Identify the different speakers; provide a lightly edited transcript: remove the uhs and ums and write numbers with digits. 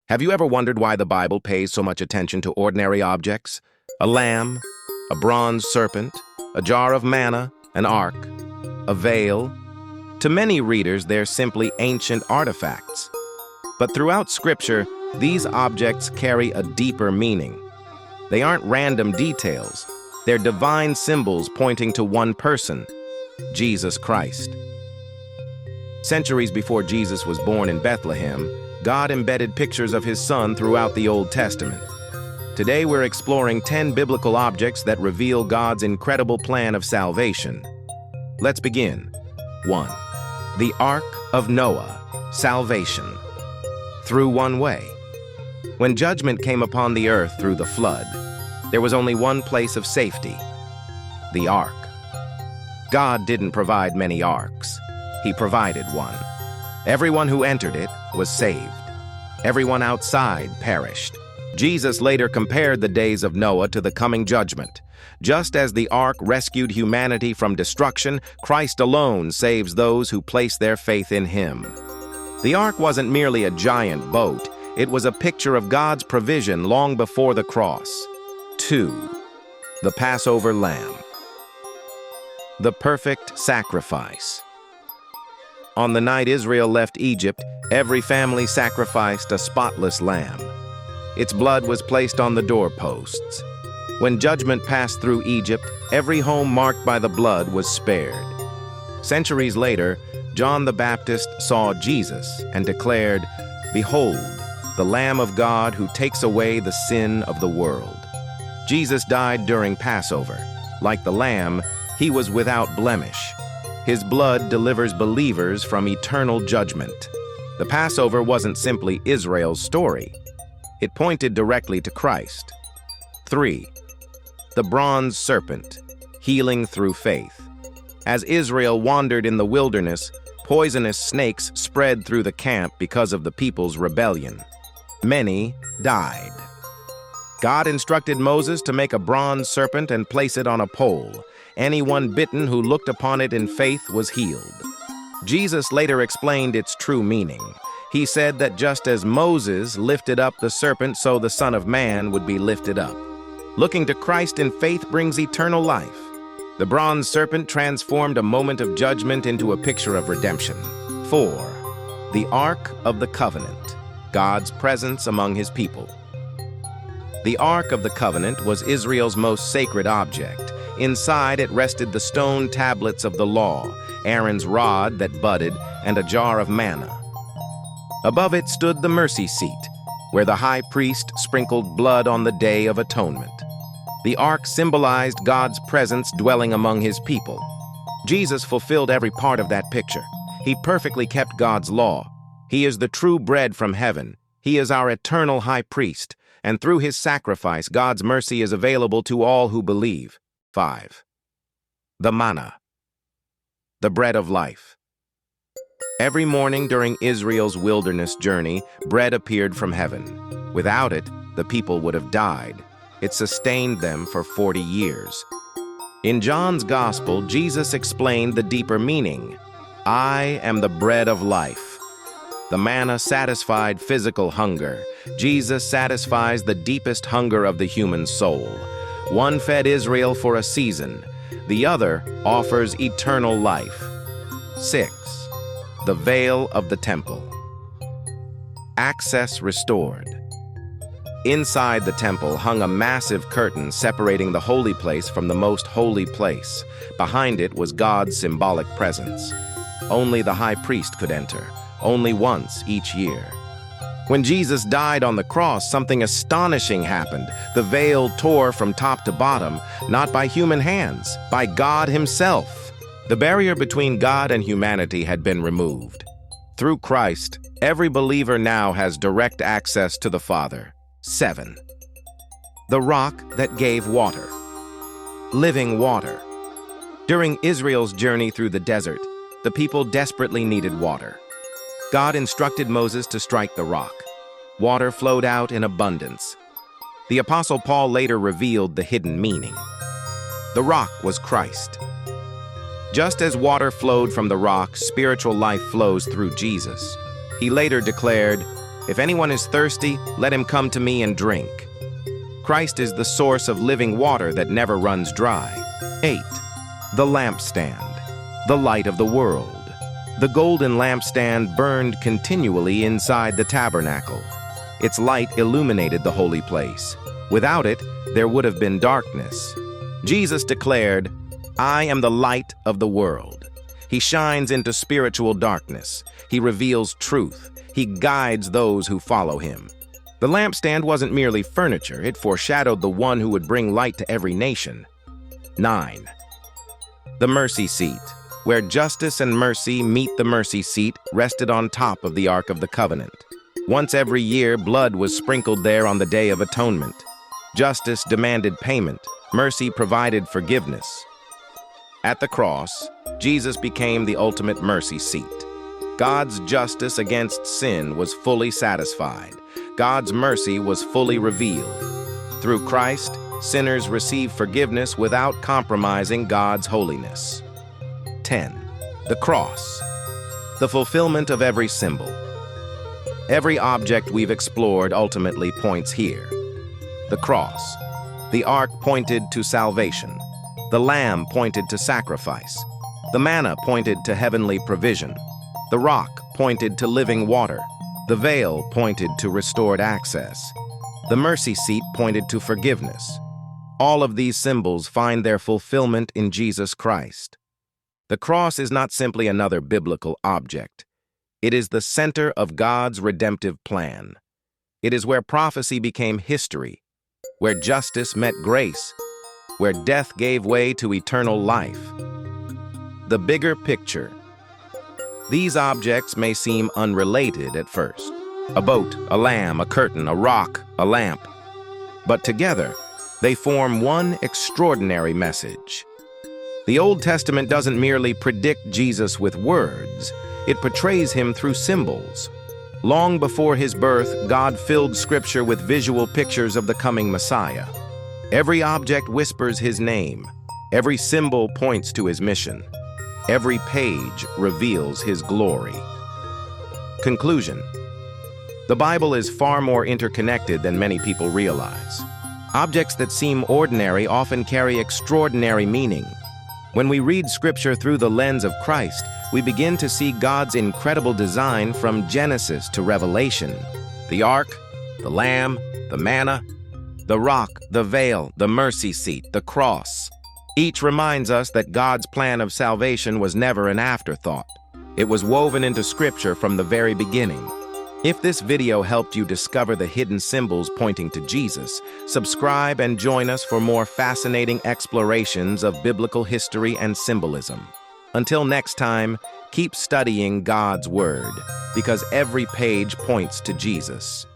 Speaker 1: Have you ever wondered why the Bible pays so much attention to ordinary objects? A lamb, a bronze serpent, a jar of manna, an ark, a veil. To many readers, they're simply ancient artifacts. But throughout Scripture, these objects carry a deeper meaning. They aren't random details. They're divine symbols pointing to one person, Jesus Christ. Centuries before Jesus was born in Bethlehem, God embedded pictures of his Son throughout the Old Testament. Today we're exploring 10 biblical objects that reveal God's incredible plan of salvation. Let's begin. 1. The Ark of Noah, salvation. Through one way. When judgment came upon the earth through the flood, there was only one place of safety, the ark. God didn't provide many arks. He provided one. Everyone who entered it was saved. Everyone outside perished. Jesus later compared the days of Noah to the coming judgment. Just as the ark rescued humanity from destruction, Christ alone saves those who place their faith in him. The ark wasn't merely a giant boat. It was a picture of God's provision long before the cross. 2. The Passover Lamb. The perfect sacrifice. On the night Israel left Egypt, every family sacrificed a spotless lamb. Its blood was placed on the doorposts. When judgment passed through Egypt, every home marked by the blood was spared. Centuries later, John the Baptist saw Jesus and declared, "Behold, the Lamb of God who takes away the sin of the world." Jesus died during Passover. Like the lamb, he was without blemish. His blood delivers believers from eternal judgment. The Passover wasn't simply Israel's story. It pointed directly to Christ. 3. The Bronze Serpent, healing through faith. As Israel wandered in the wilderness, poisonous snakes spread through the camp because of the people's rebellion. Many died. God instructed Moses to make a bronze serpent and place it on a pole. Anyone bitten who looked upon it in faith was healed. Jesus later explained its true meaning. He said that just as Moses lifted up the serpent, so the Son of Man would be lifted up. Looking to Christ in faith brings eternal life. The bronze serpent transformed a moment of judgment into a picture of redemption. 4. The Ark of the Covenant, God's presence among his people. The Ark of the Covenant was Israel's most sacred object. Inside it rested the stone tablets of the law, Aaron's rod that budded, and a jar of manna. Above it stood the mercy seat, where the high priest sprinkled blood on the Day of Atonement. The ark symbolized God's presence dwelling among his people. Jesus fulfilled every part of that picture. He perfectly kept God's law. He is the true bread from heaven. He is our eternal high priest, and through his sacrifice, God's mercy is available to all who believe. 5. The manna, the bread of life. Every morning during Israel's wilderness journey, bread appeared from heaven. Without it, the people would have died. It sustained them for 40 years. In John's Gospel, Jesus explained the deeper meaning. "I am the bread of life." The manna satisfied physical hunger. Jesus satisfies the deepest hunger of the human soul. One fed Israel for a season. The other offers eternal life. 6. The veil of the temple. Access restored. Inside the temple hung a massive curtain separating the holy place from the most holy place. Behind it was God's symbolic presence. Only the high priest could enter, only once each year. When Jesus died on the cross, something astonishing happened. The veil tore from top to bottom, not by human hands, by God himself. The barrier between God and humanity had been removed. Through Christ, every believer now has direct access to the Father. 7. The rock that gave water. Living water. During Israel's journey through the desert, the people desperately needed water. God instructed Moses to strike the rock. Water flowed out in abundance. The Apostle Paul later revealed the hidden meaning. The rock was Christ. Just as water flowed from the rock, spiritual life flows through Jesus. He later declared, If anyone is thirsty, let him come to me and drink. Christ is the source of living water that never runs dry. 8. The lampstand, the light of the world. The golden lampstand burned continually inside the tabernacle. Its light illuminated the holy place. Without it, there would have been darkness. Jesus declared, "I am the light of the world." He shines into spiritual darkness. He reveals truth. He guides those who follow him. The lampstand wasn't merely furniture. It foreshadowed the one who would bring light to every nation. 9. The mercy seat, where justice and mercy meet. The mercy seat rested on top of the Ark of the Covenant. Once every year, blood was sprinkled there on the Day of Atonement. Justice demanded payment. Mercy provided forgiveness. At the cross, Jesus became the ultimate mercy seat. God's justice against sin was fully satisfied. God's mercy was fully revealed. Through Christ, sinners receive forgiveness without compromising God's holiness. 10. The cross, the fulfillment of every symbol. Every object we've explored ultimately points here. The cross. The ark pointed to salvation. The lamb pointed to sacrifice. The manna pointed to heavenly provision. The rock pointed to living water. The veil pointed to restored access. The mercy seat pointed to forgiveness. All of these symbols find their fulfillment in Jesus Christ. The cross is not simply another biblical object. It is the center of God's redemptive plan. It is where prophecy became history, where justice met grace, where death gave way to eternal life. The bigger picture. These objects may seem unrelated at first. A boat, a lamb, a curtain, a rock, a lamp. But together, they form one extraordinary message. The Old Testament doesn't merely predict Jesus with words, it portrays him through symbols. Long before his birth, God filled Scripture with visual pictures of the coming Messiah. Every object whispers his name. Every symbol points to his mission. Every page reveals his glory. Conclusion. The Bible is far more interconnected than many people realize. Objects that seem ordinary often carry extraordinary meaning. When we read Scripture through the lens of Christ, we begin to see God's incredible design from Genesis to Revelation. The ark, the lamb, the manna, the rock, the veil, the mercy seat, the cross. Each reminds us that God's plan of salvation was never an afterthought. It was woven into Scripture from the very beginning. If this video helped you discover the hidden symbols pointing to Jesus, subscribe and join us for more fascinating explorations of biblical history and symbolism. Until next time, keep studying God's Word, because every page points to Jesus.